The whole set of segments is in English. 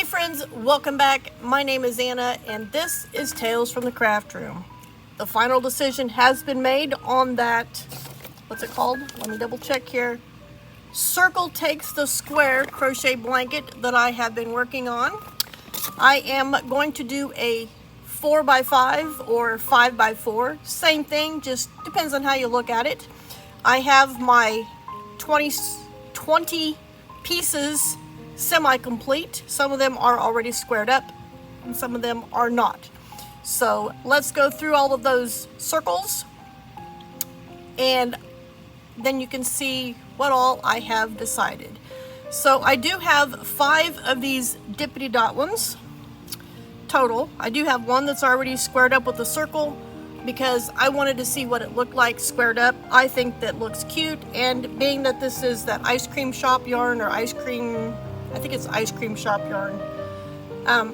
Hey friends, welcome back. My name is Anna and this is Tales from the Craft Room. The final decision has been made on that, what's it called? Let me double check here. Circle Takes the Square crochet blanket that I have been working on. I am going to do a 4x5 or 5x4. Same thing, just depends on how you look at it. I have my 20 pieces semi-complete. Some of them are already squared up and some of them are not. So let's go through all of those circles and then you can see what all I have decided. So I do have 5 of these Dippity Dot ones total. I do have one that's already squared up with a circle because I wanted to see what it looked like squared up. I think that looks cute, and being that this is that ice cream shop yarn or I think it's ice cream shop yarn,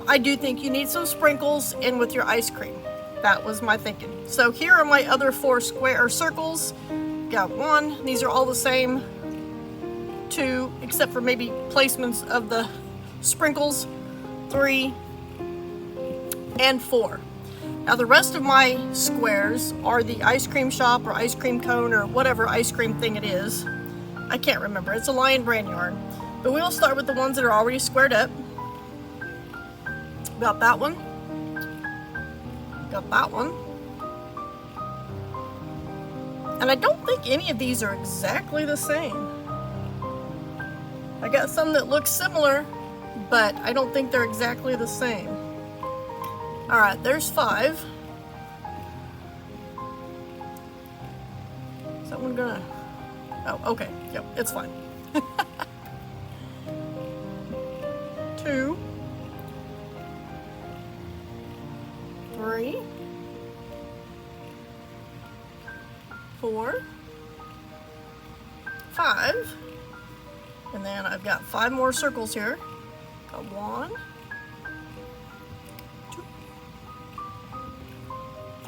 I do think you need some sprinkles in with your ice cream. That was my thinking. So here are my other 4 square circles. Got 1, these are all the same. 2, except for maybe placements of the sprinkles. 3 and 4. Now the rest of my squares are the ice cream shop or ice cream cone or whatever ice cream thing it is. I can't remember. It's a Lion Brand yarn. But we'll start with the ones that are already squared up. Got that one. Got that one. And I don't think any of these are exactly the same. I got some that look similar, but I don't think they're exactly the same. Alright, there's 5. Is that one gonna... Oh, okay. Yep, it's fine. 2, 3, 4, 5, and then I've got 5 more circles here. Got 1, 2,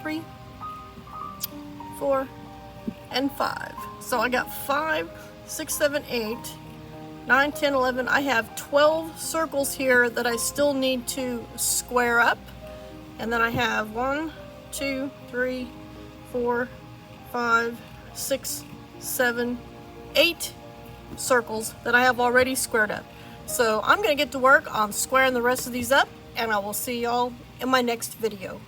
3, 4, and 5. So I got 5, 6, 7, 8, 9, 10, 11. I have 12 circles here that I still need to square up. And then I have 1, 2, 3, 4, 5, 6, 7, 8 circles that I have already squared up. So I'm going to get to work on squaring the rest of these up, and I will see y'all in my next video.